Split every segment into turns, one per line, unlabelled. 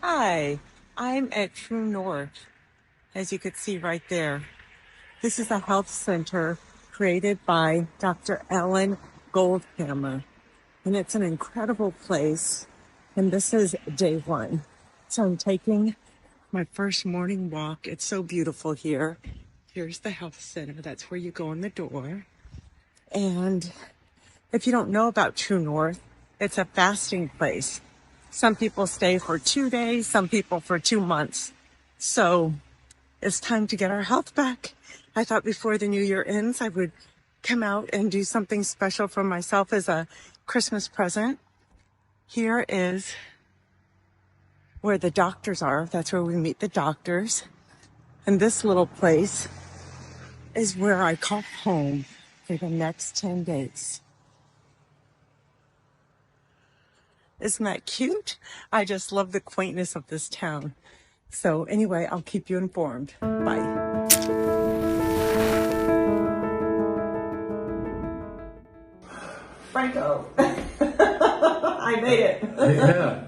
Hi, I'm at True North, as you could see right there. This is a health center created by Dr. Ellen Goldhammer, and it's an incredible place. And this is day one. So I'm taking my first morning walk. It's so beautiful here. Here's the health center. That's where you go in the door. And if you don't know about True North, it's a fasting place. Some people stay for 2 days, some people for 2 months. So it's time to get our health back. I thought before the new year ends, I would come out and do something special for myself as a Christmas present. Here is where the doctors are. That's where we meet the doctors. And this little place is where I call home for the next 10 days. Isn't that cute? I just love the quaintness of this town. So anyway, I'll keep you informed. Bye. Franco. I made it.
Yeah.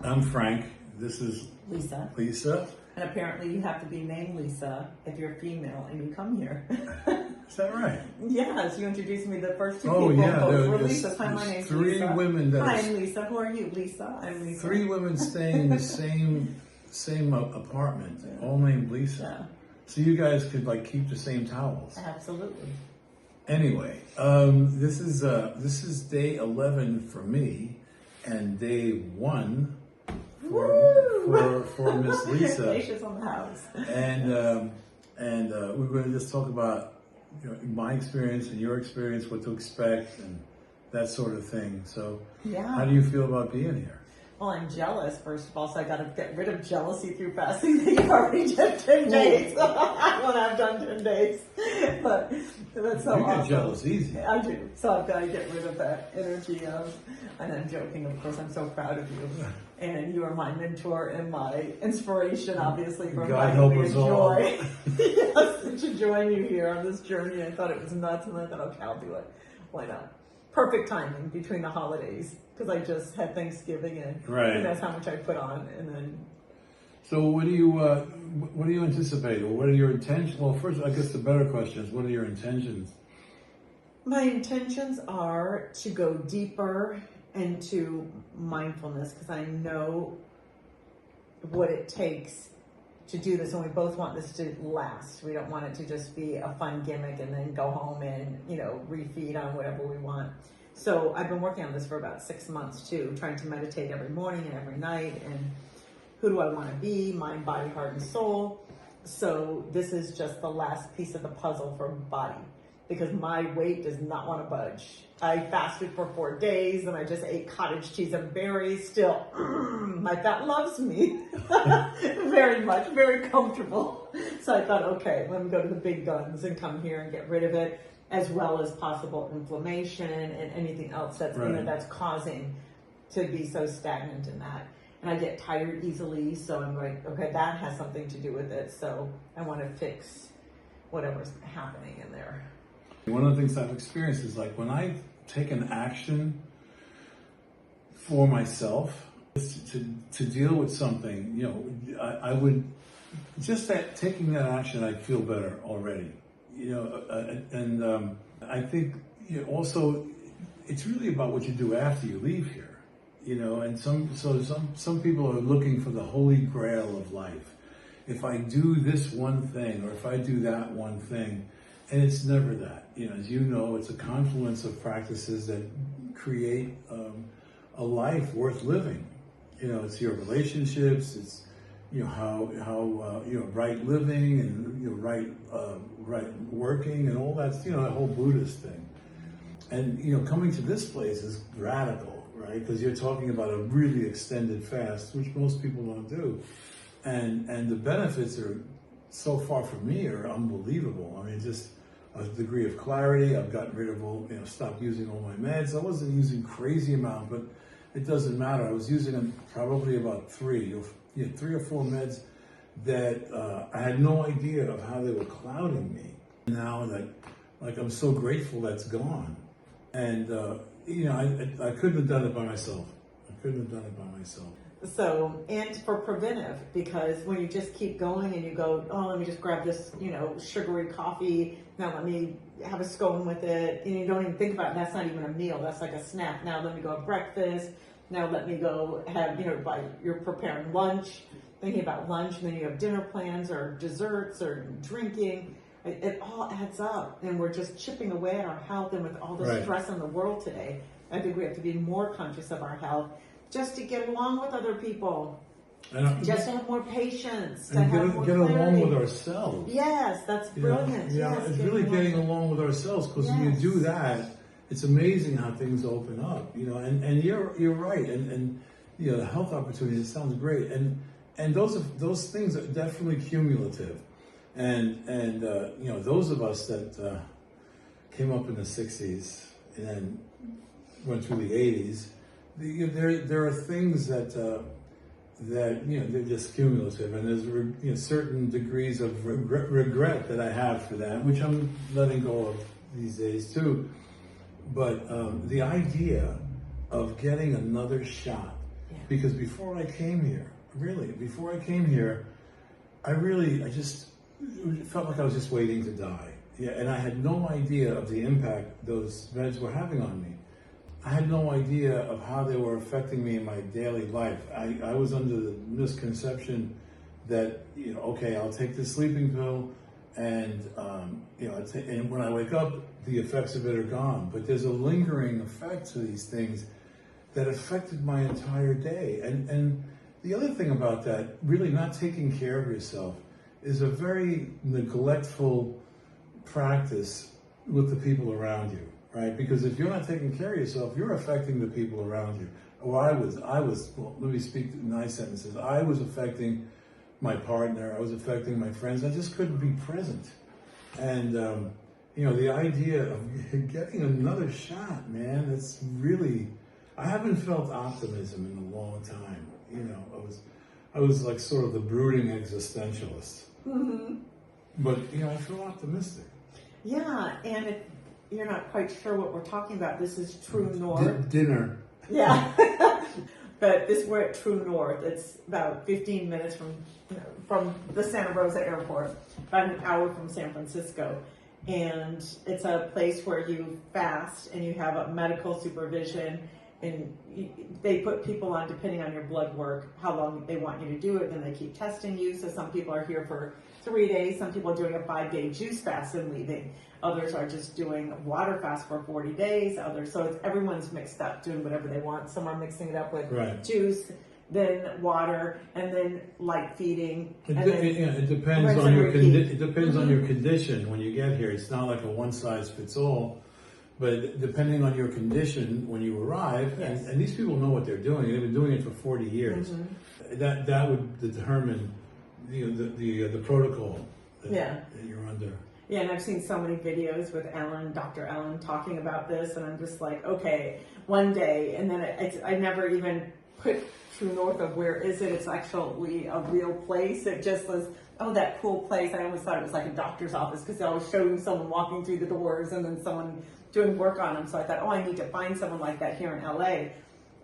I'm Frank. This is
Lisa.
Lisa.
And apparently you have to be named Lisa if you're female and you come here.
Is that right?
Yes, you introduced me the first two
Oh,
people.
yeah.
Both were
There's
Lisas. Hi, my name's
three
Lisa.
women that
Hi,
are-
I'm Lisa. Who are you? Lisa. I'm Lisa.
Three women staying in the same apartment, all named Lisa.
Yeah.
So you guys could keep the same towels.
Absolutely.
Anyway, this is day 11 for me, and day 1 for Miss Lisa.
Congratulations on the house.
And we're going to just talk about my experience and your experience, what to expect, and that sort of thing. So,
Yeah.
how do you feel about being here?
Well, I'm jealous, first of all, so I got to get rid of jealousy through fasting. You've already done 10 days. I want to have done 10 days. But that's so
You
awesome.
get jealous easy.
I do. So I've got to get rid of that energy of, and I'm joking, of course, I'm so proud of you. And you are my mentor and my inspiration, obviously, for
God
finding
help
me a
us all.
joy. Yes, to join you here on this journey. I thought it was nuts, and I thought, okay, I'll do it. Why not? Perfect timing between the holidays, because I just had Thanksgiving, and
Right.
that's how much I put on, and then.
So what do you anticipate, or what are your intentions? Well, first, I guess the better question is, what are your intentions?
My intentions are to go deeper into mindfulness, because I know what it takes to do this, and we both want this to last. We don't want it to just be a fun gimmick and then go home and, refeed on whatever we want. So I've been working on this for about 6 months too, trying to meditate every morning and every night, and who do I want to be, mind, body, heart, and soul. So this is just the last piece of the puzzle for body, because my weight does not want to budge. I fasted for 4 days and I just ate cottage cheese and berries. Still, my fat loves me very much, very comfortable. So I thought, okay, let me go to the big guns and come here and get rid of it, as well as possible inflammation and anything else that's in it that's causing to be so stagnant in that. And I get tired easily, so I'm like, okay, that has something to do with it. So I want to fix whatever's happening in there.
One of the things I've experienced is when I take an action for myself to deal with something, I would, just that taking that action, I'd feel better already, and I think also it's really about what you do after you leave here, and some people are looking for the holy grail of life. If I do this one thing, or if I do that one thing. And it's never that. As you know, it's a confluence of practices that create a life worth living. It's your relationships, it's how right living and right working and all that. That whole Buddhist thing. And coming to this place is radical, right? Because you're talking about a really extended fast, which most people don't do, and the benefits are, so far for me, are unbelievable. I mean, just a degree of clarity. I've gotten rid of stopped using all my meds. I wasn't using crazy amount, but it doesn't matter. I was using them probably about 3 or 4 meds that I had no idea of how they were clouding me. Now that, I'm so grateful that's gone. And, I couldn't have done it by myself. I couldn't have done it by myself.
So, and for preventive, because when you just keep going and you go, oh, let me just grab this, sugary coffee. Now let me have a scone with it. And you don't even think about it. That's not even a meal. That's like a snack. Now let me go have breakfast. Now let me go have, you're preparing lunch, thinking about lunch, and then you have dinner plans or desserts or drinking. It all adds up, and we're just chipping away at our health. And with all the stress in the world today, I think we have to be more conscious of our health, just to get along with other people, just to have more patience, to have more
get
clarity.
Along with ourselves.
Yes, that's brilliant.
It's really getting along with ourselves, because when you do that, it's amazing how things open up. And you're right, and the health opportunities, it sounds great, and those things are definitely cumulative, and those of us that came up in the '60s and then went through the '80s. There are things that they're just cumulative, and there's certain degrees of regret that I have for that, which I'm letting go of these days too. But the idea of getting another shot, because before I came here, I just felt like I was just waiting to die. Yeah, and I had no idea of the impact those meds were having on me. I had no idea of how they were affecting me in my daily life. I was under the misconception that, okay, I'll take this sleeping pill, and and when I wake up, the effects of it are gone. But there's a lingering effect to these things that affected my entire day. And the other thing about that, really not taking care of yourself, is a very neglectful practice with the people around you. Right? Because if you're not taking care of yourself, you're affecting the people around you. Well, let me speak in nice sentences. I was affecting my partner. I was affecting my friends. I just couldn't be present. And, the idea of getting another shot, man, it's really, I haven't felt optimism in a long time. I was like sort of the brooding existentialist. Mm-hmm. But, I feel optimistic.
Yeah, and you're not quite sure what we're talking about. This is TrueNorth.
Dinner.
Yeah. But we're at TrueNorth. It's about 15 minutes from the Santa Rosa airport, about an hour from San Francisco. And it's a place where you fast and you have a medical supervision, and they put people on depending on your blood work, how long they want you to do it, and they keep testing you. So some people are here for 3 days. Some people are doing a 5-day juice fast and leaving. Others are just doing a water fast for 40 days. So everyone's mixed up, doing whatever they want. Some are mixing it up with juice, then water, and then light feeding.
It depends on your it depends on your condition when you get here. It's not like a one size fits all, but depending on your condition when you arrive, and these people know what they're doing. They've been doing it for 40 years. Mm-hmm. That would determine the protocol that you're under.
Yeah, and I've seen so many videos with Dr. Ellen talking about this, and I'm just like, okay, one day, and then I never even put TrueNorth of where is it. It's actually a real place. It just was, oh, that cool place. I always thought it was like a doctor's office, because they always show you someone walking through the doors and then someone doing work on them. So I thought, oh, I need to find someone like that here in LA.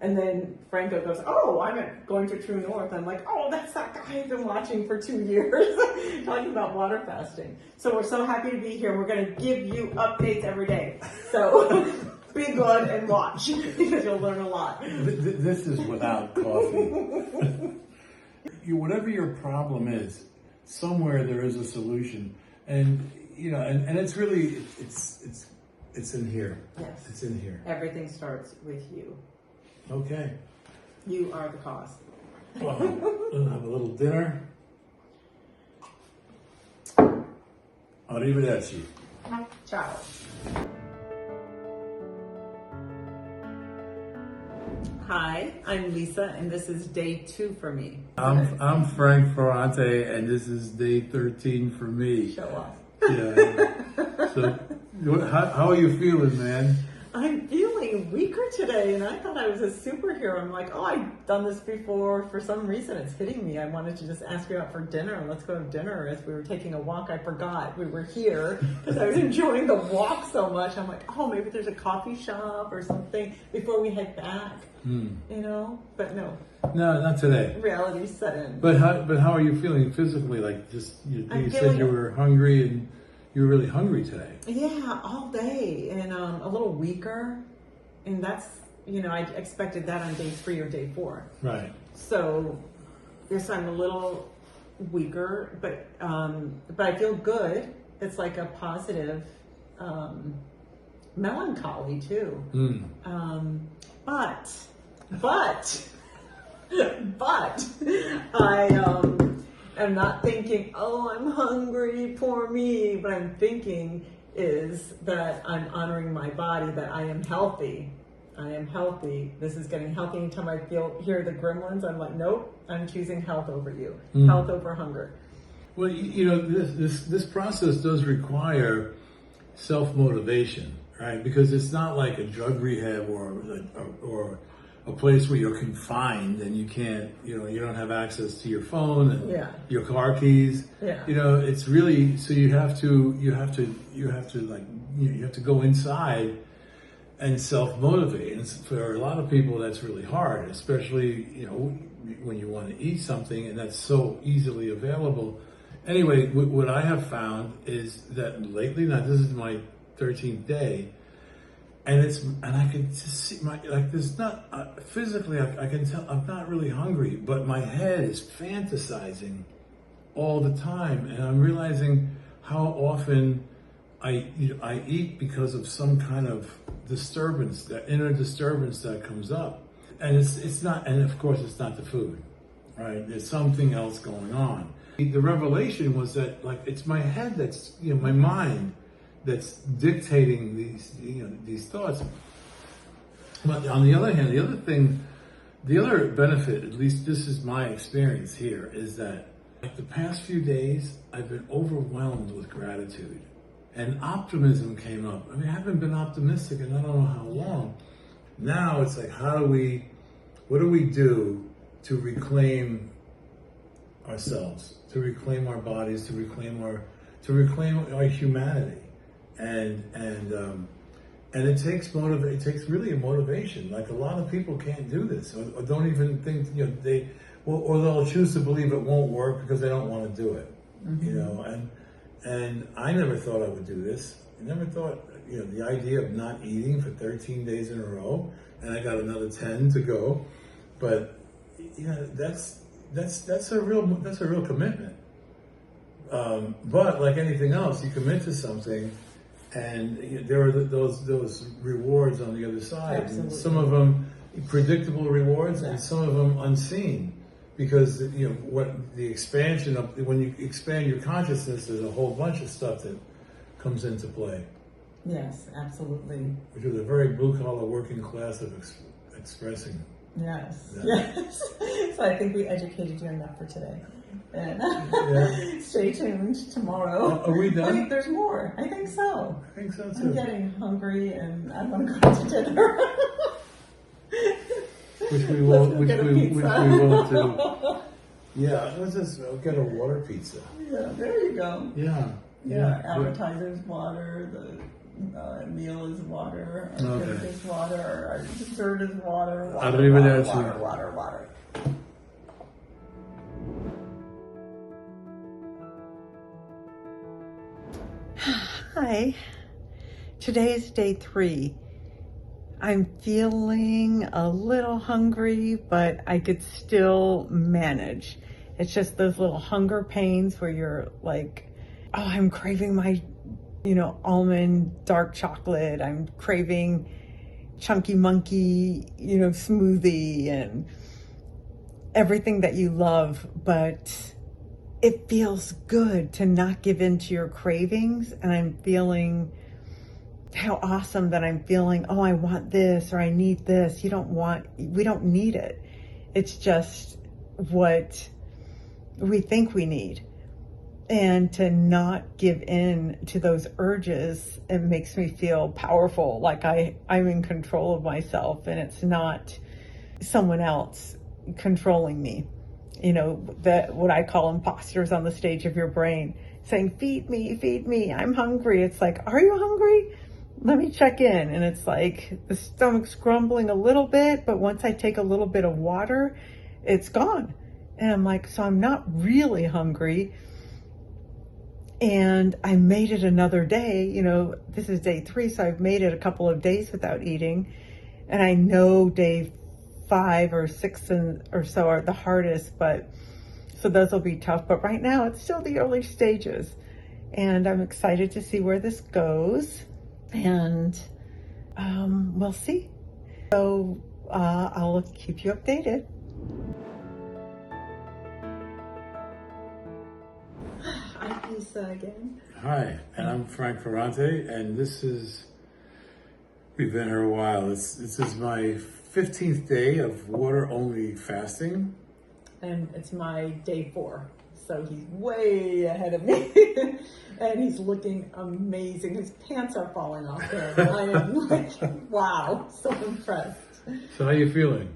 And then Franco goes, oh, I'm going to TrueNorth. I'm like, oh, that's that guy I've been watching for 2 years, talking about water fasting. So we're so happy to be here. We're going to give you updates every day. So be good and watch, because you'll learn a lot.
This is without coffee. Whatever your problem is, somewhere there is a solution. And, and it's really, it's in here.
Yes.
It's in here.
Everything starts with you.
Okay.
You are the cause.
Well, we'll have a little dinner. Arrivederci.
Ciao. Hi, I'm Lisa, and this is day 2 for me.
I'm Frank Ferrante, and this is day 13 for me.
Show off.
Yeah. So, how are you feeling, man?
I'm feeling feeling weaker today, and I thought I was a superhero. I'm like, oh, I've done this before. For some reason, it's hitting me. I wanted to just ask you out for dinner, and let's go to dinner. As we were taking a walk, I forgot we were here because I was enjoying the walk so much. I'm like, oh, maybe there's a coffee shop or something before we head back, But no.
No, not today.
Reality set in.
But how are you feeling physically? Like you said you were hungry, and you were really hungry today.
Yeah, all day, and a little weaker, and that's I expected that on day 3 or day 4.
Right.
So yes, I'm a little weaker, but I feel good. It's like a positive melancholy too. But I'm not thinking, oh, I'm hungry, poor me. What I'm thinking is that I'm honoring my body, that I am healthy. This is getting healthy. Anytime I hear the gremlins, I'm like, nope, I'm choosing health over you. Health over hunger.
Well, this process does require self-motivation, right? Because it's not like a drug rehab or a place where you're confined and you can't, you don't have access to your phone and your car keys.
Yeah.
It's really, so you have to go inside and self-motivate. And for a lot of people, that's really hard, especially, when you want to eat something and that's so easily available. Anyway, what I have found is that lately, now this is my 13th day, and I can just see there's not physically. I can tell I'm not really hungry, but my head is fantasizing all the time, and I'm realizing how often I eat because of some kind of disturbance, that inner disturbance that comes up, and it's not, and of course it's not the food, right? There's something else going on. The revelation was that it's my head that's my mind that's dictating these thoughts. But on the other hand, the other benefit, at least this is my experience here, is that the past few days I've been overwhelmed with gratitude, and optimism came up. I haven't been optimistic in I don't know how long. Now it's like, what do we do to reclaim ourselves, to reclaim our bodies, to reclaim our humanity? And it takes it takes really a motivation. Like a lot of people can't do this, or don't even think or they'll choose to believe it won't work because they don't want to do it. And I never thought I would do this. I never thought the idea of not eating for 13 days in a row, and I got another 10 to go. But that's a real commitment. But like anything else, you commit to something, and there are those rewards on the other side.
Absolutely.
And some of them predictable rewards, and some of them unseen, because what the expansion of when you expand your consciousness, there's a whole bunch of stuff that comes into play.
Yes, absolutely.
Which is a very blue collar working class of expressing.
Yes. So I think we educated you enough for today. And stay tuned tomorrow.
Are we done?
Wait, there's more. I think so.
I think so too.
I'm getting hungry and I want to go to dinner.
Which we will do. Yeah, let's just get a water pizza.
Yeah, there you go.
Yeah.
Appetizer's water, the meal is water, our drink is water, our dessert is water. Water. Hi, today is day 3. I'm feeling a little hungry, but I could still manage. It's just those little hunger pains where you're like, oh, I'm craving my, almond dark chocolate. I'm craving chunky monkey, smoothie and everything that you love, but it feels good to not give in to your cravings. And I'm feeling how awesome that I'm feeling, oh, I want this or I need this. We don't need it. It's just what we think we need. And to not give in to those urges, it makes me feel powerful, like I'm in control of myself and it's not someone else controlling me. That what I call imposters on the stage of your brain saying, feed me, I'm hungry. It's like, are you hungry? Let me check in. And it's like the stomach's grumbling a little bit, but once I take a little bit of water, it's gone. And I'm like, so I'm not really hungry. And I made it another day. This is day 3, so I've made it a couple of days without eating. And I know day 5 or 6 or so are the hardest, so those will be tough. But right now it's still the early stages. And I'm excited to see where this goes. And we'll see. So I'll keep you updated. I'm Haisha again.
Hi, and I'm Frank Ferrante, and we've been here a while. This is my 15th day of water-only fasting.
And it's my day 4, so he's way ahead of me. And he's looking amazing. His pants are falling off him. I am like, wow, so impressed.
So how are you feeling?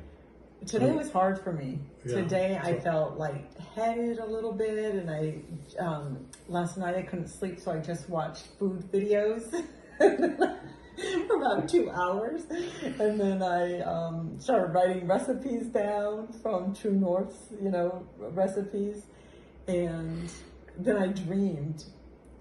Today was hard for me.
Yeah.
Today I felt lightheaded a little bit, and last night I couldn't sleep, so I just watched food videos for about 2 hours, and then I started writing recipes down from TrueNorth, recipes, and then I dreamed.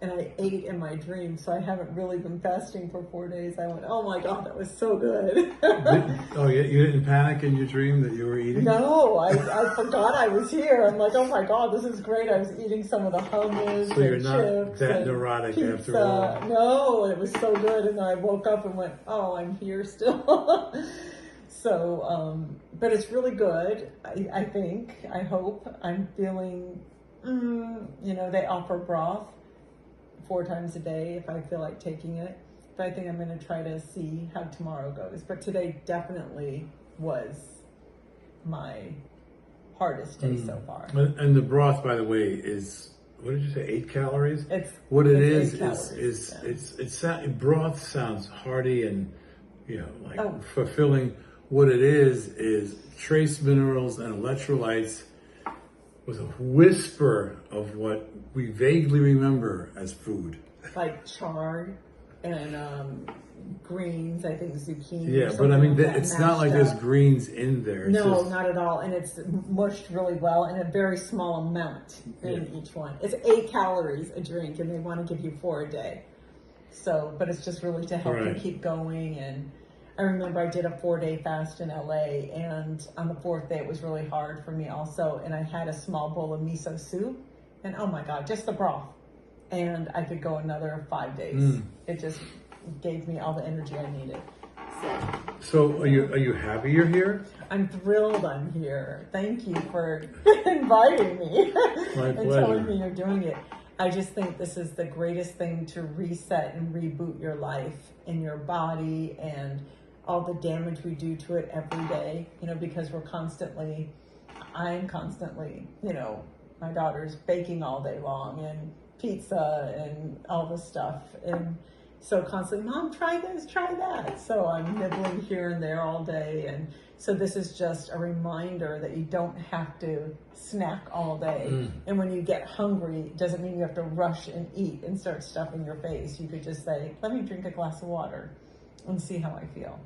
And I ate in my dream, so I haven't really been fasting for 4 days. I went, oh my God, that was so good.
You didn't panic in your dream that you were eating?
No, I forgot I was here. I'm like, oh my God, this is great. I was eating some of the hummus.
So you're
and
not
chips
that
and
neurotic
pizza.
after all?
No, it was so good. And then I woke up and went, oh, I'm here still. So, but it's really good. I think, I hope. I'm feeling, they offer broth 4 times a day if I feel like taking it. But I think I'm going to try to see how tomorrow goes. But today definitely was my hardest day so far.
And the broth, by the way, is, what did you say, 8 calories?
It's
broth sounds hearty and fulfilling. What it is trace minerals and electrolytes with a whisper of what we vaguely remember as food.
Like chard and greens, I think zucchini.
Yeah, but I mean, it's not like there's greens in there.
No, not at all. And it's mushed really well in a very small amount in each one. It's 8 calories a drink, and they want to give you 4 a day. So, but it's just really to help you keep going. And I remember I did a 4-day fast in LA, and on the 4th day it was really hard for me also, and I had a small bowl of miso soup, and oh my God, just the broth, and I could go another 5 days. It just gave me all the energy I needed.
So are you happy you're here?
I'm thrilled I'm here. Thank you for inviting me and telling me you're doing it. I just think this is the greatest thing to reset and reboot your life and your body and all the damage we do to it every day, because I'm constantly, my daughter's baking all day long and pizza and all this stuff. And so constantly, Mom, try this, try that. So I'm nibbling here and there all day. And so this is just a reminder that you don't have to snack all day. And when you get hungry, it doesn't mean you have to rush and eat and start stuffing your face. You could just say, let me drink a glass of water and see how I feel.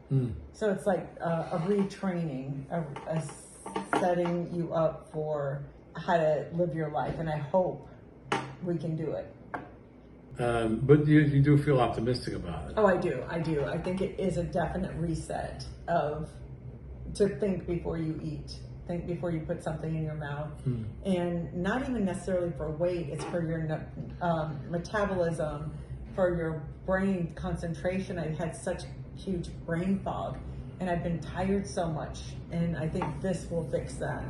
So it's like a retraining, a setting you up for how to live your life. And I hope we can do it.
But you do feel optimistic about it.
Oh, I do. I think it is a definite reset to think before you eat. Think before you put something in your mouth. And not even necessarily for weight, it's for your metabolism, for your brain concentration. I had such huge brain fog, and I've been tired so much, and I think this will fix that.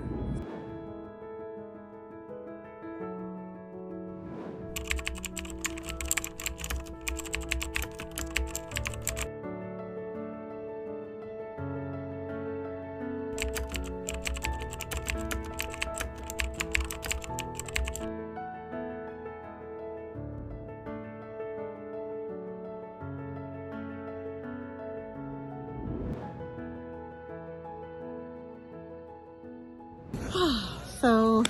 So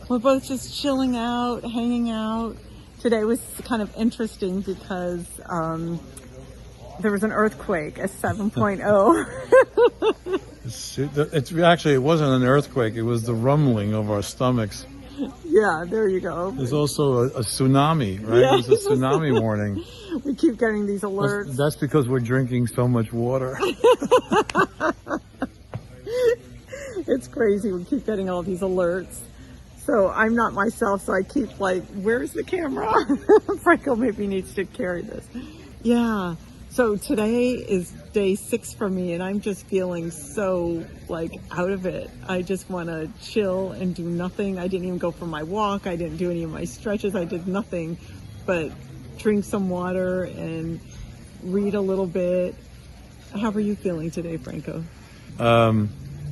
we're both just chilling out, hanging out. Today was kind of interesting because there was an earthquake, a 7.0.
It wasn't an earthquake. It was the rumbling of our stomachs.
Yeah, there you go.
There's also a tsunami, right?
Yeah.
There's a tsunami warning.
We keep getting these alerts.
That's because we're drinking so much water.
It's crazy. We keep getting all these alerts. So I'm not myself, so I keep like, where's the camera? Franco maybe needs to carry this. Yeah. So today is day 6 for me, and I'm just feeling so like out of it. I just want to chill and do nothing. I didn't even go for my walk. I didn't do any of my stretches. I did nothing but drink some water and read a little bit. How are you feeling today, Franco?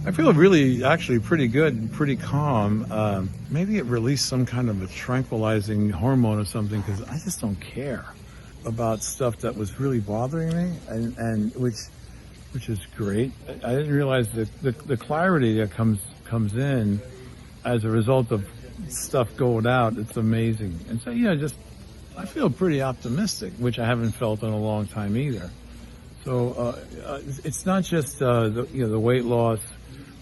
I feel really, actually pretty good and pretty calm. Maybe it released some kind of a tranquilizing hormone or something, because I just don't care about stuff that was really bothering me, and which is great. I didn't realize that the clarity that comes in as a result of stuff going out. It's amazing. And so, I feel pretty optimistic, which I haven't felt in a long time either. So it's not just the weight loss,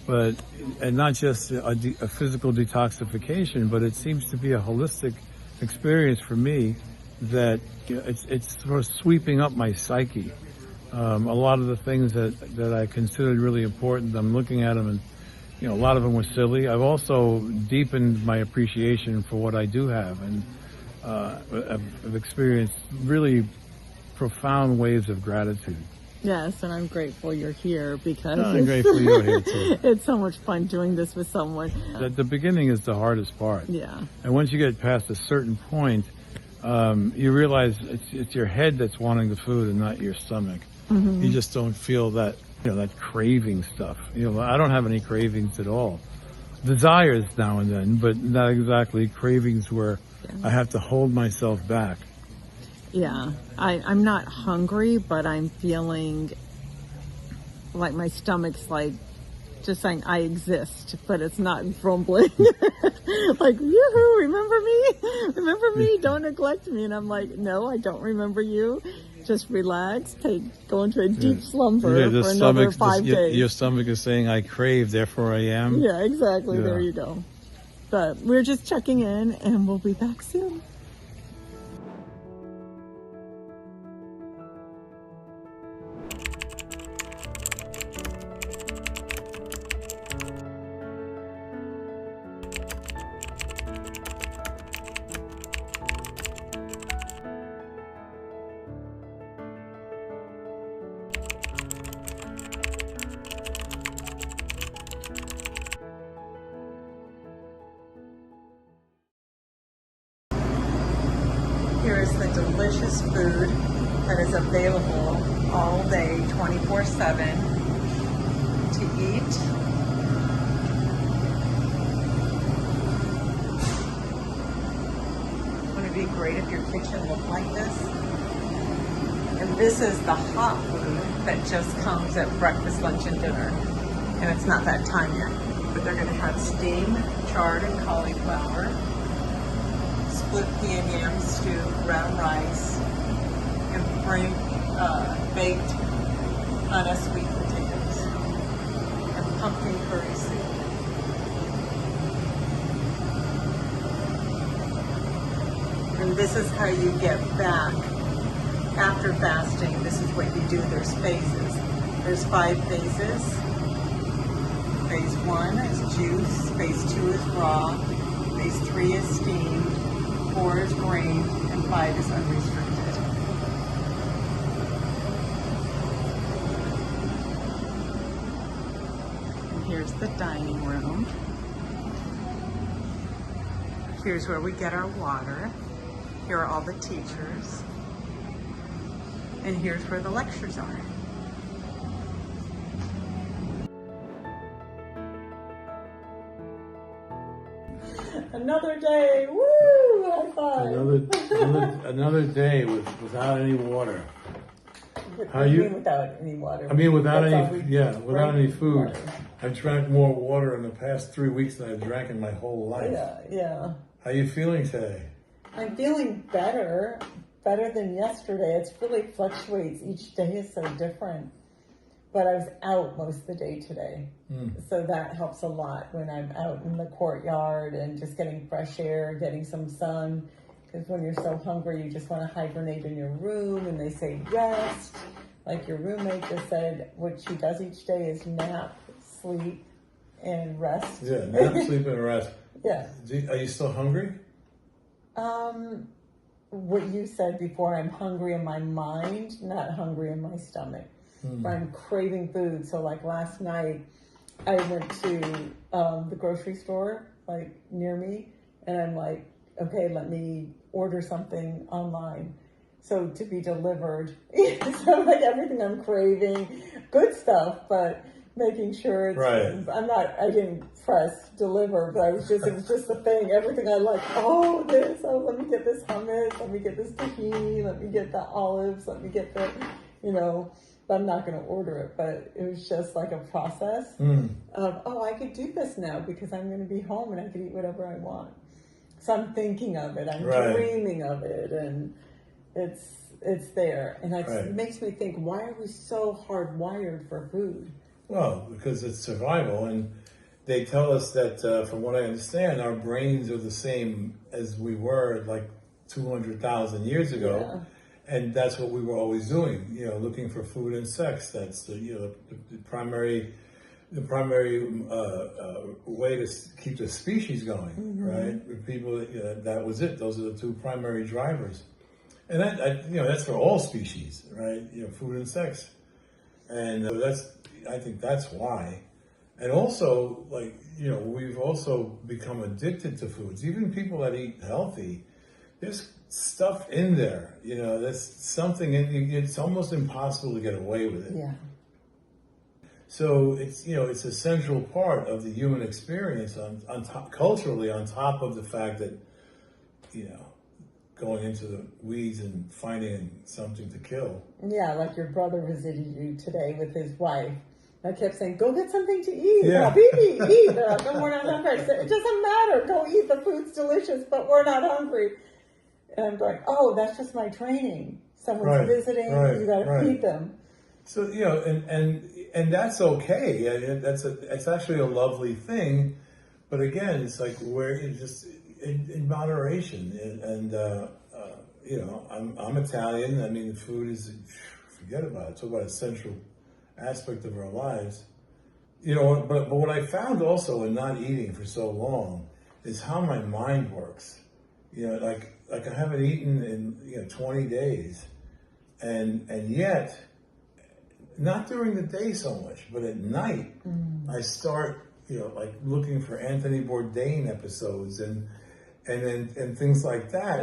and not just a physical detoxification, but it seems to be a holistic experience for me that it's sort of sweeping up my psyche. A lot of the things that I considered really important, I'm looking at them, and a lot of them were silly. I've also deepened my appreciation for what I do have, and I've experienced really profound waves of gratitude.
Yes, and I'm grateful you're here because
I'm grateful you're here too.
It's so much fun doing this with someone.
The beginning is the hardest part.
Yeah.
And once you get past a certain point, you realize it's your head that's wanting the food and not your stomach. Mm-hmm. You just don't feel that that craving stuff. I don't have any cravings at all. Desires now and then, but not exactly cravings where I have to hold myself back.
Yeah, I'm not hungry, but I'm feeling like my stomach's like just saying I exist, but it's not grumbling. Like, yoo-hoo, remember me? Remember me? Don't neglect me. And I'm like, no, I don't remember you. Just relax, go into a deep slumber for another 5 days.
Your stomach is saying, I crave, therefore I am.
Yeah, exactly. Yeah. There you go. But we're just checking in, and we'll be back soon. Here is the delicious food that is available all day, 24/7 to eat. Wouldn't it be great if your kitchen looked like this? And this is the hot food that just comes at breakfast, lunch, and dinner. And it's not that time yet. But they're going to have steamed, chard, and cauliflower, split pea and yam stew, brown rice, and baked sweet potatoes, and pumpkin curry soup. And this is how you get back after fasting. This is what you do. There's phases. There's 5 phases. Phase 1 is juice. Phase 2 is raw. Phase 3 is steamed. 4 is grained, and 5 is unrestricted. And here's the dining room. Here's where we get our water. Here are all the teachers. And here's where the lectures are. Another day, woo! High five.
Another day without any water.
How you mean without any water?
I mean without any food.
Water.
I've drank more water in the past 3 weeks than I've drank in my whole life.
Yeah.
How are you feeling today?
I'm feeling better than yesterday. It's really fluctuates. Each day is so different. But I was out most of the day today. So that helps a lot when I'm out in the courtyard and just getting fresh air, getting some sun. Because when you're so hungry, you just want to hibernate in your room, and they say rest. Like your roommate just said, what she does each day is nap, sleep, and rest.
Yeah, nap, sleep, and rest.
Yeah.
Are you still hungry?
What you said before, I'm hungry in my mind, not hungry in my stomach. I'm craving food. So like last night, I went to the grocery store, like near me, and I'm like, okay, let me order something online. So to be delivered. So like everything I'm craving, good stuff, but making sure it's,
right.
I didn't press deliver, but it was just the thing. Everything I like, let me get this hummus, let me get this tahini, let me get the olives, let me get the, but I'm not going to order it. But it was just like a process of, I could do this now because I'm going to be home and I can eat whatever I want. So I'm thinking of it, I'm dreaming of it, and it's there. And it makes me think, why are we so hardwired for food?
Well, because it's survival, and they tell us that, from what I understand, our brains are the same as we were like 200,000 years ago, and that's what we were always doing. Looking for food and sex. That's the primary way to keep the species going, right? People, that was it. Those are the two primary drivers, and that's for all species, right? Food and sex, and I think that's why. And also, we've also become addicted to foods. Even people that eat healthy, there's stuff in there. There's something it's almost impossible to get away with it.
Yeah.
So it's a central part of the human experience on top, culturally, on top of the fact that, going into the weeds and finding something to kill. Yeah,
like your brother visited you today with his wife. I kept saying, go get something to eat.
Yeah.
Eat. No, we're not hungry. I said, it doesn't matter. Go eat. The food's delicious, but we're not hungry. And I'm going, that's just my training. Someone's visiting. You got to feed them.
So, and that's okay. It's actually a lovely thing. But again, it's like where you just in moderation. I'm Italian. I mean, food is, forget about it. Talk about a central aspect of our lives. But what I found also in not eating for so long is how my mind works. Like I haven't eaten in 20 days, and yet, not during the day so much, but at night, I start looking for Anthony Bourdain episodes and things like that.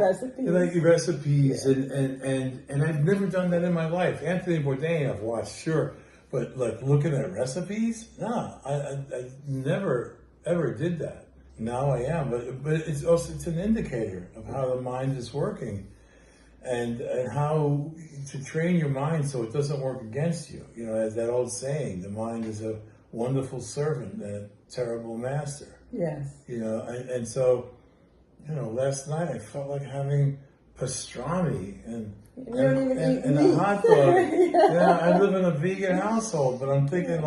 Recipes, and I've never done that in my life. Anthony Bourdain I've watched, sure. But looking at recipes, no, I never ever did that. Now I am, but it's an indicator of how the mind is working, and how to train your mind so it doesn't work against you. As that old saying, the mind is a wonderful servant and a terrible master.
Yes.
And so, last night I felt like having pastrami and a hot dog. I live in a vegan household, but I'm thinking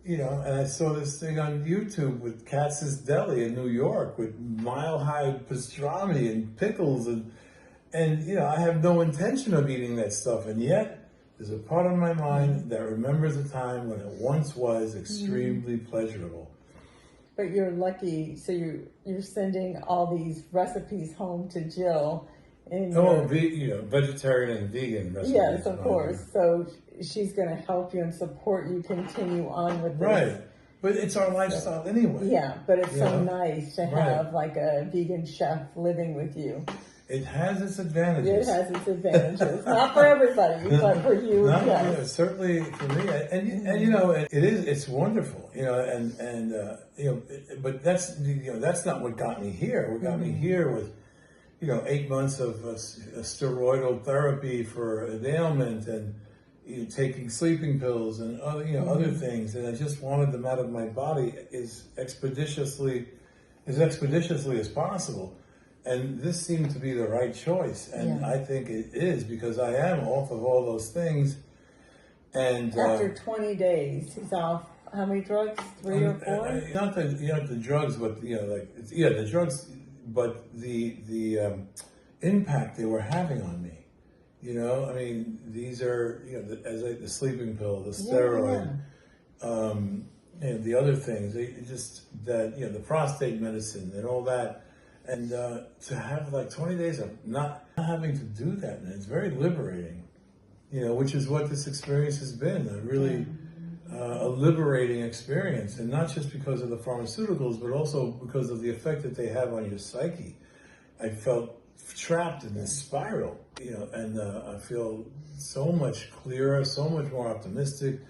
and I saw this thing on YouTube with Katz's Deli in New York with mile-high pastrami and pickles and I have no intention of eating that stuff, and yet there's a part of my mind that remembers a time when it once was extremely pleasurable.
But you're lucky, so you're sending all these recipes home to Jill.
Vegetarian and vegan recipes.
Yes, of course. So she's going to help you and support you continue on with this.
Right. But it's our lifestyle anyway.
Yeah, but it's so nice to have like a vegan chef living with you.
It has its advantages.
Not for everybody, but for you.
Certainly for me. And it's wonderful. But that's not what got me here. What got me here was 8 months of steroidal therapy for an ailment, and taking sleeping pills and other, other things, and I just wanted them out of my body as expeditiously as possible. And this seemed to be the right choice, and I think it is, because I am off of all those things. And
after 20 days, he's off. How many drugs? 3 or 4?
Not the drugs, but the drugs, but the impact they were having on me. I mean, these are the sleeping pill, the steroid, and the other things. The prostate medicine and all that. And to have like 20 days of not having to do that, and it's very liberating, which is what this experience has been, a liberating experience. And not just because of the pharmaceuticals, but also because of the effect that they have on your psyche. I felt trapped in this spiral, and I feel so much clearer, so much more optimistic,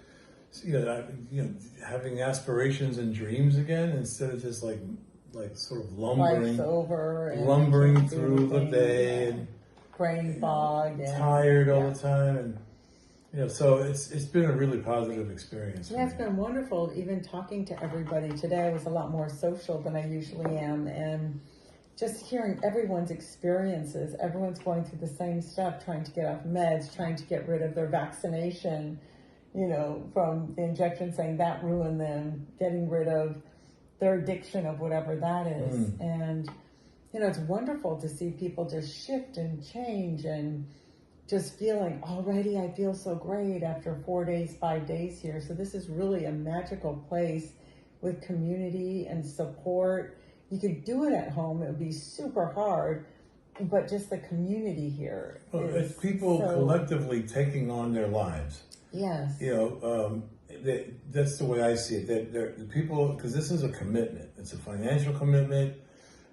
having aspirations and dreams again, instead of just like sort of lumbering through the day and
brain fog,
tired all the time, and so it's been a really positive experience.
Yeah, it's been wonderful. Even talking to everybody today, I was a lot more social than I usually am, and just hearing everyone's experiences. Everyone's going through the same stuff, trying to get off meds, trying to get rid of their vaccination, from the injection, saying that ruined them, getting rid of their addiction of whatever that is. And, it's wonderful to see people just shift and change, and just feeling, already I feel so great after 4 days, 5 days here. So this is really a magical place with community and support. You could do it at home. It would be super hard, but just the community here.
It's people collectively taking on their lives.
Yes.
That's the way I see it. The people, because this is a commitment. It's a financial commitment,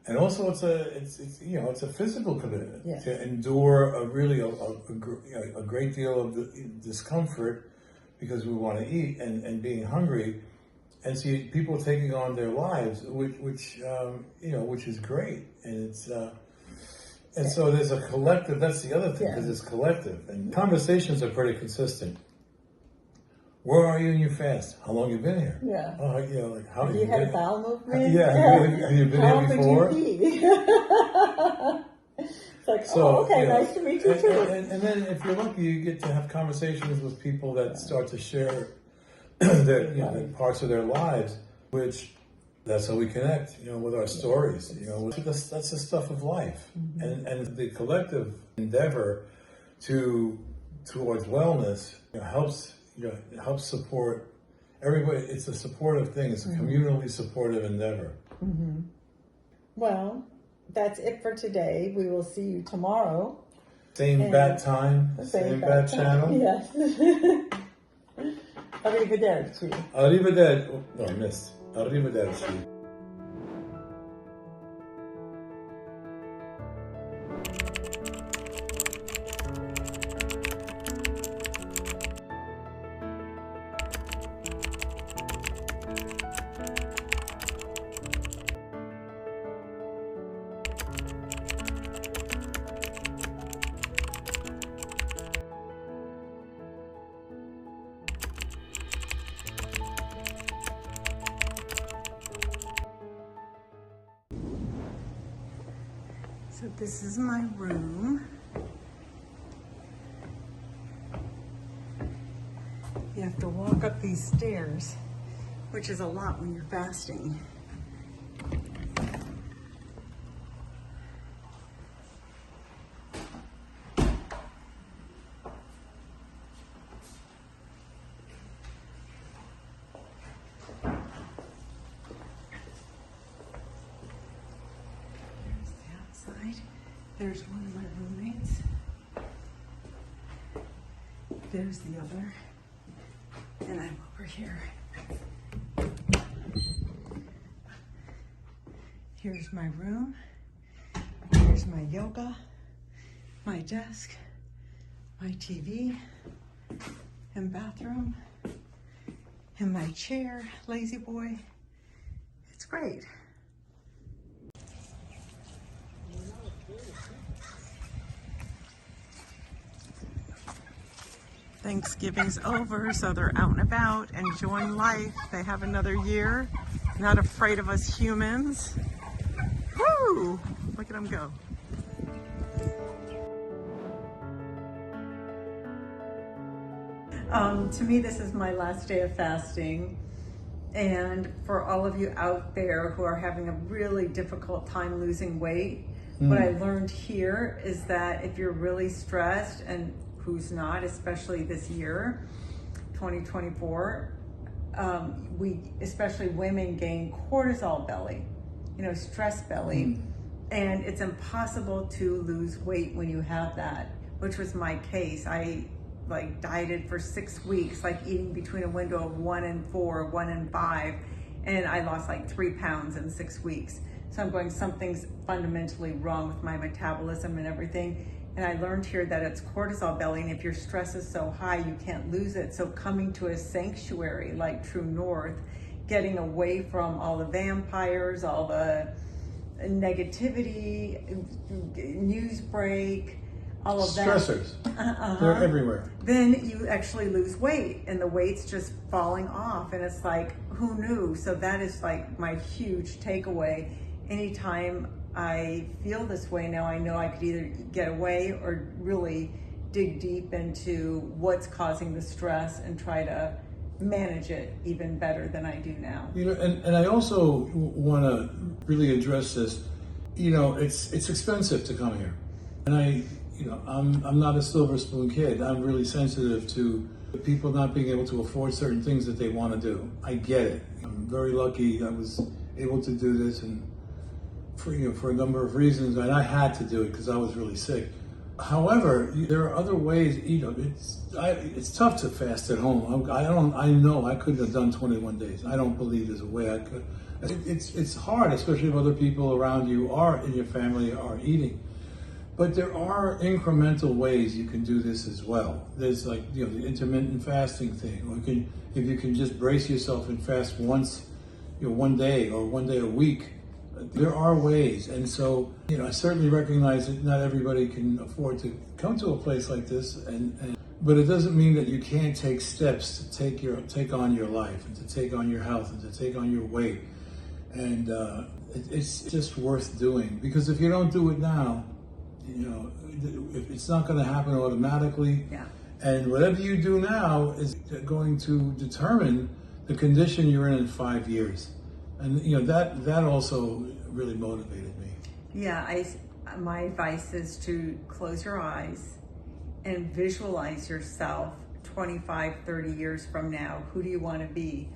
and also it's a physical commitment to endure a great deal of discomfort, because we want to eat and being hungry, and see people taking on their lives, which is great, and it's. And so there's a collective. That's the other thing, because it's collective, and conversations are pretty consistent. Where are you in your fast? How long you been here?
Yeah.
How
have you had a bowel movement?
Yeah. Have you been here before?
It's like, nice to meet you too.
And then if you're lucky, you get to have conversations with people that start to share their parts of their lives, which that's how we connect, with our stories. That's the stuff of life, and the collective endeavor towards wellness helps support everybody. It's a supportive thing. It's a communally supportive endeavor.
Well, that's it for today. We will see you tomorrow.
Same bat time, same bat channel.
Yes. Arrivederci.
Arrivederci. No, I missed. Arrivederci.
So this is my room. You have to walk up these stairs, which is a lot when you're fasting. There's one of my roommates. There's the other. And I'm over here. Here's my room. Here's my yoga, my desk, my TV, and bathroom, and my chair, lazy boy. It's great. Thanksgiving's over, so they're out and about enjoying life. They have another year, not afraid of us humans. Woo! Look at them go. To me, this is my last day of fasting. And for all of you out there who are having a really difficult time losing weight, what I learned here is that if you're really stressed, and who's not, especially this year, 2024, especially women, gain cortisol belly, stress belly. And it's impossible to lose weight when you have that, which was my case. I dieted for 6 weeks, eating between a window of 1 and 4, 1 and 5, and I lost 3 pounds in 6 weeks. So I'm going, something's fundamentally wrong with my metabolism and everything. And I learned here that it's cortisol belly, and if your stress is so high, you can't lose it. So coming to a sanctuary like TrueNorth, getting away from all the vampires, all the negativity, news break, all of that.
Stressors. They're everywhere.
Then you actually lose weight, and the weight's just falling off, and it's who knew? So that is my huge takeaway. Anytime I feel this way now, I know I could either get away or really dig deep into what's causing the stress and try to manage it even better than I do now.
And I also want to really address this. It's expensive to come here, and I'm not a silver spoon kid. I'm really sensitive to people not being able to afford certain things that they want to do. I get it. I'm very lucky I was able to do this, and for a number of reasons, and I had to do it because I was really sick. However, there are other ways. It's tough to fast at home. I know I couldn't have done 21 days. I don't believe there's a way I could. It's hard, especially if other people around you in your family are eating. But there are incremental ways you can do this as well. There's the intermittent fasting thing, or if you can just brace yourself and fast once, one day or 1 day a week. There are ways, and so I certainly recognize that not everybody can afford to come to a place like this, but it doesn't mean that you can't take steps to take on your life, and to take on your health, and to take on your weight, and it's just worth doing, because if you don't do it now, it's not going to happen automatically.
Yeah.
And whatever you do now is going to determine the condition you're in 5 years. And that also really motivated me.
Yeah, my advice is to close your eyes and visualize yourself 25, 30 years from now. Who do you want to be?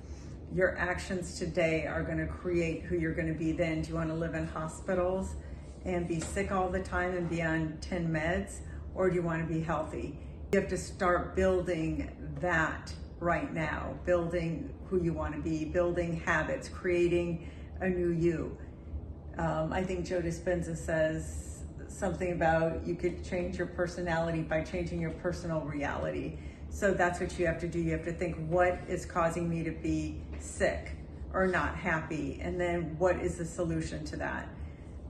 Your actions today are going to create who you're going to be then. Do you want to live in hospitals and be sick all the time and be on 10 meds? Or do you want to be healthy? You have to start building that right now, building who you want to be, building habits, creating a new you. I think Joe Dispenza says something about you could change your personality by changing your personal reality. So that's what you have to do. You have to think, what is causing me to be sick or not happy? And then what is the solution to that?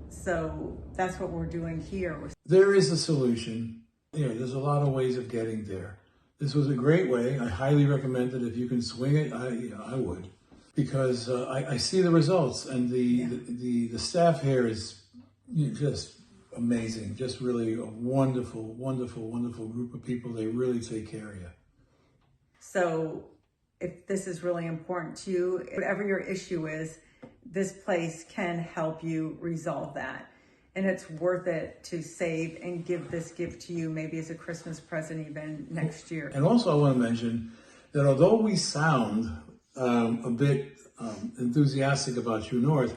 So that's what we're doing here.
There is a solution. There's a lot of ways of getting there. This was a great way. I highly recommend it. If you can swing it, I would, because I see the results, and the staff here is just amazing. Just really a wonderful, wonderful, wonderful group of people. They really take care of you.
So if this is really important to you, whatever your issue is, this place can help you resolve that. And it's worth it to save and give this gift to you, maybe as a Christmas present even next year.
And also I want to mention that although we sound a bit enthusiastic about TrueNorth,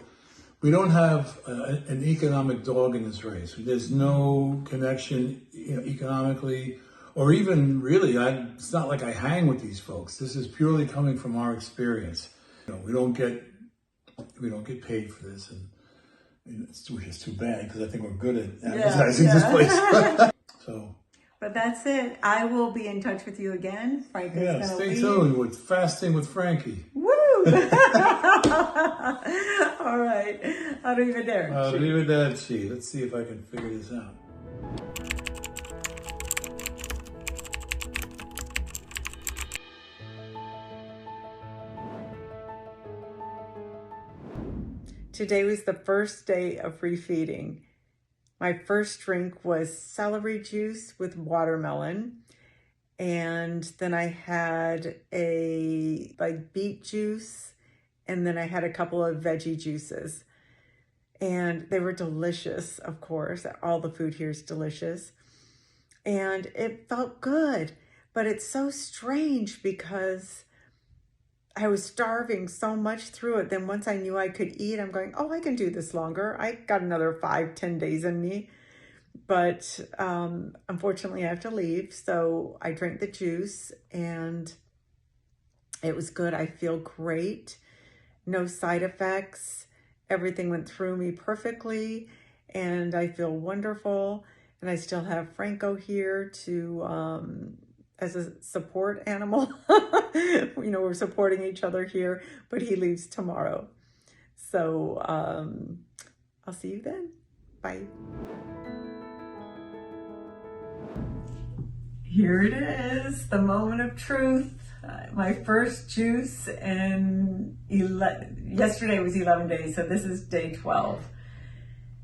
we don't have an economic dog in this race. There's no connection economically, or even really, it's not like I hang with these folks. This is purely coming from our experience. We don't get paid for this, and it's just too bad, because I think we're good at advertising this place.
But that's it. I will be in touch with you again. Frank is going to
stay tuned with Fasting with Frankie.
Woo! All right.
Arrivederci. Let's see if I can figure this out.
Today was the first day of refeeding. My first drink was celery juice with watermelon. And then I had a beet juice, and then I had a couple of veggie juices. And they were delicious, of course. All the food here is delicious. And it felt good, but it's so strange because I was starving so much through it. Then once I knew I could eat, I'm going, oh, I can do this longer. I got another 5-10 days in me. But unfortunately, I have to leave. So I drank the juice and it was good. I feel great. No side effects. Everything went through me perfectly. And I feel wonderful. And I still have Franco here to as a support animal. You know, we're supporting each other here, but he leaves tomorrow. So I'll see you then. Bye. Here it is, the moment of truth. My first juice, and yesterday was 11 days, so this is day 12.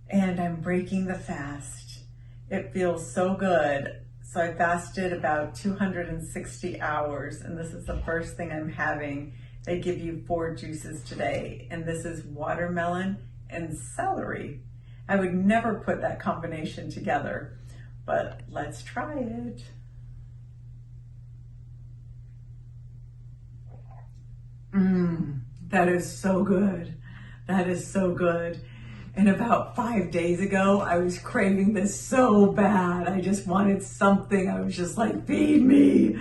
And I'm breaking the fast. It feels so good. So I fasted about 260 hours, and this is the first thing I'm having. They give you 4 juices today, and this is watermelon and celery. I would never put that combination together, but let's try it. That is so good. That is so good. And about 5 days ago, I was craving this so bad. I just wanted something. I was just like, feed me.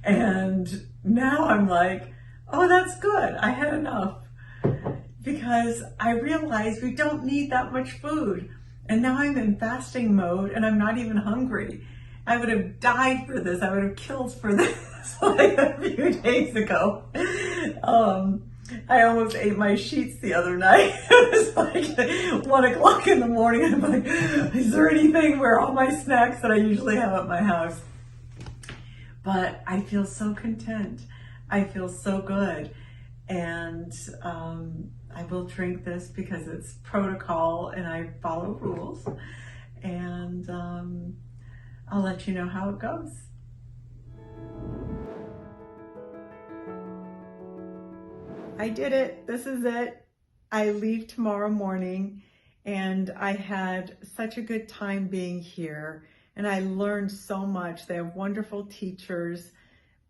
And now I'm like, oh, that's good. I had enough. Because I realized we don't need that much food. And now I'm in fasting mode and I'm not even hungry. I would have died for this. I would have killed for this like a few days ago. I almost ate my sheets the other night. It was like 1 o'clock in the morning. I'm like, is there anything where all my snacks that I usually have at my house? But I feel so content. I feel so good. And I will drink this because it's protocol and I follow rules. And I'll let you know how it goes. I did it. This is it. I leave tomorrow morning, and I had such a good time being here, and I learned so much. They have wonderful teachers,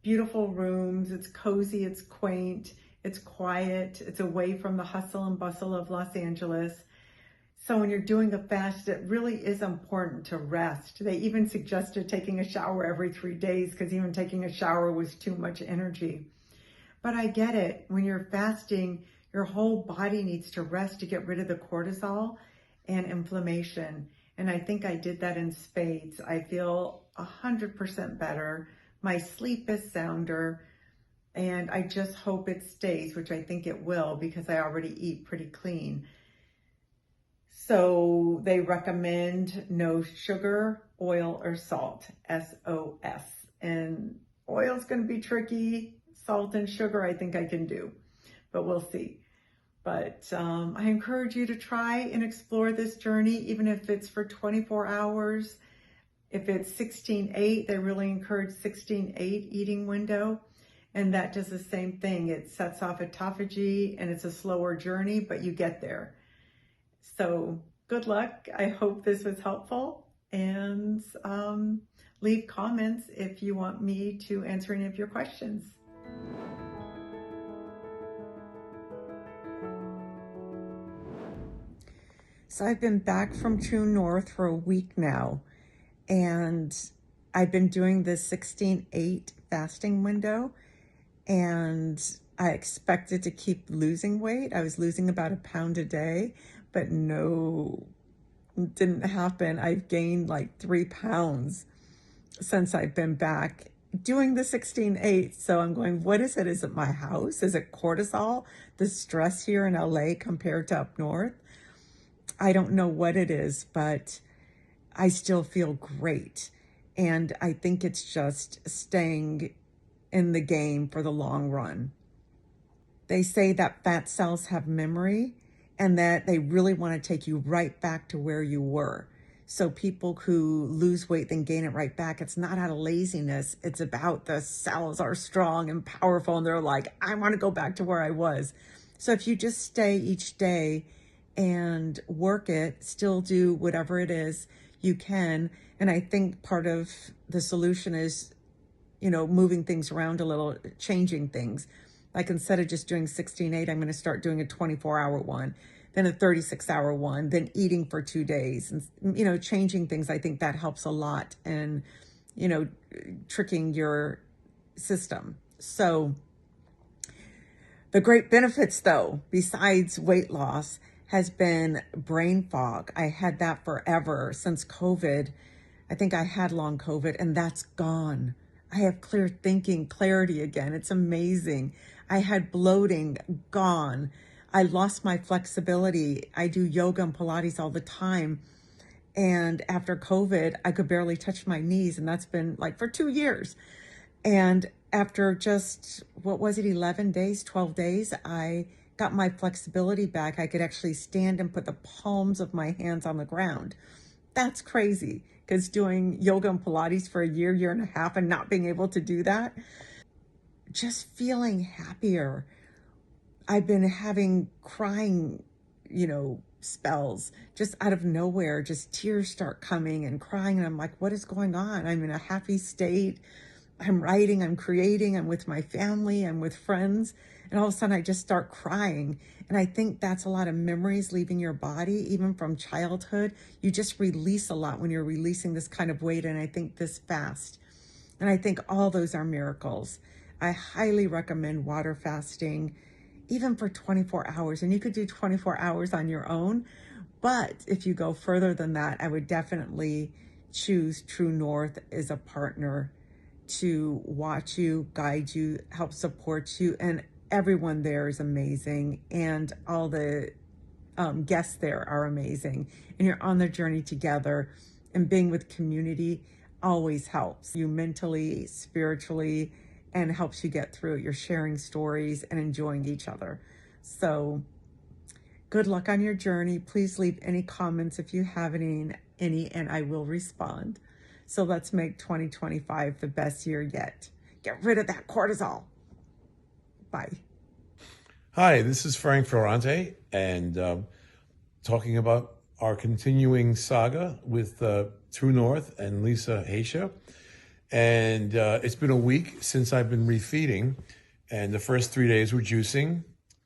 beautiful rooms. It's cozy, it's quaint, it's quiet, it's away from the hustle and bustle of Los Angeles. So when you're doing a fast, it really is important to rest. They even suggested taking a shower every 3 days because even taking a shower was too much energy. But I get it. When you're fasting, your whole body needs to rest to get rid of the cortisol and inflammation. And I think I did that in spades. I feel 100% better. My sleep is sounder. And I just hope it stays, which I think it will because I already eat pretty clean. So they recommend no sugar, oil, or salt, SOS. And oil's going to be tricky. Salt and sugar, I think I can do, but we'll see. But I encourage you to try and explore this journey, even if it's for 24 hours. If it's 16-8, they really encourage 16-8 eating window. And that does the same thing. It sets off autophagy and it's a slower journey, but you get there. So good luck. I hope this was helpful. And leave comments if you want me to answer any of your questions. So I've been back from TrueNorth for a week now, and I've been doing this 16-8 fasting window, and I expected to keep losing weight. I was losing about 1 pound a day, but no, it didn't happen. I've gained like 3 pounds since I've been back doing the 16-8. So I'm going, what is it? Is it my house? Is it cortisol? The stress here in LA compared to up north? I don't know what it is, but I still feel great. And I think it's just staying in the game for the long run. They say that fat cells have memory, and that they really want to take you right back to where you were. So people who lose weight then gain it right back. It's not out of laziness. It's about the cells are strong and powerful, and they're like, I want to go back to where I was. So if you just stay each day and work it, still do whatever it is you can. And I think part of the solution is, moving things around a little, changing things. Like instead of just doing 16/8, I'm going to start doing a 24-hour one, then a 36-hour one, then eating for 2 days. And, changing things, I think that helps a lot in, tricking your system. So the great benefits, though, besides weight loss, has been brain fog. I had that forever since COVID. I think I had long COVID, and that's gone. I have clear thinking, clarity again. It's amazing. I had bloating, gone. I lost my flexibility. I do yoga and Pilates all the time. And after COVID, I could barely touch my knees. And that's been like for 2 years. And after just, 11 days, 12 days, I got my flexibility back. I could actually stand and put the palms of my hands on the ground. That's crazy, because doing yoga and Pilates for a year and a half and not being able to do that, just feeling happier. I've been having crying, spells just out of nowhere, just tears start coming and crying. And I'm like, what is going on? I'm in a happy state. I'm writing, I'm creating, I'm with my family, I'm with friends. And all of a sudden I just start crying. And I think that's a lot of memories leaving your body, even from childhood. You just release a lot when you're releasing this kind of weight. And I think this fast. And I think all those are miracles. I highly recommend water fasting, even for 24 hours. And you could do 24 hours on your own. But if you go further than that, I would definitely choose TrueNorth as a partner to watch you, guide you, help support you. And everyone there is amazing. And all the guests there are amazing. And you're on the journey together. And being with community always helps you mentally, spiritually, and helps you get through it. You're sharing stories and enjoying each other. So good luck on your journey. Please leave any comments if you have any, and I will respond. So let's make 2025 the best year yet. Get rid of that cortisol. Bye.
Hi, this is Frank Ferrante, and talking about our continuing saga with TrueNorth and Lisa Haisha. And it's been a week since I've been refeeding, and the first 3 days were juicing.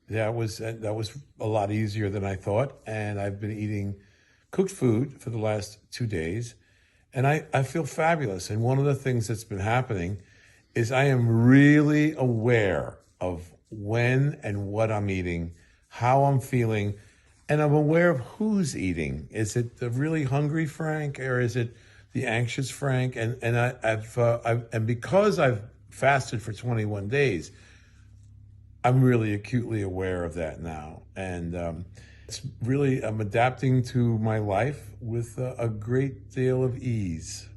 That was a lot easier than I thought, and I've been eating cooked food for the last 2 days. And I feel fabulous. And one of the things that's been happening is I am really aware of when and what I'm eating, how I'm feeling, and I'm aware of who's eating. Is it the really hungry Frank, or is it the anxious Frank? And I've because I've fasted for 21 days, I'm really acutely aware of that now. And it's really, I'm adapting to my life with a great deal of ease.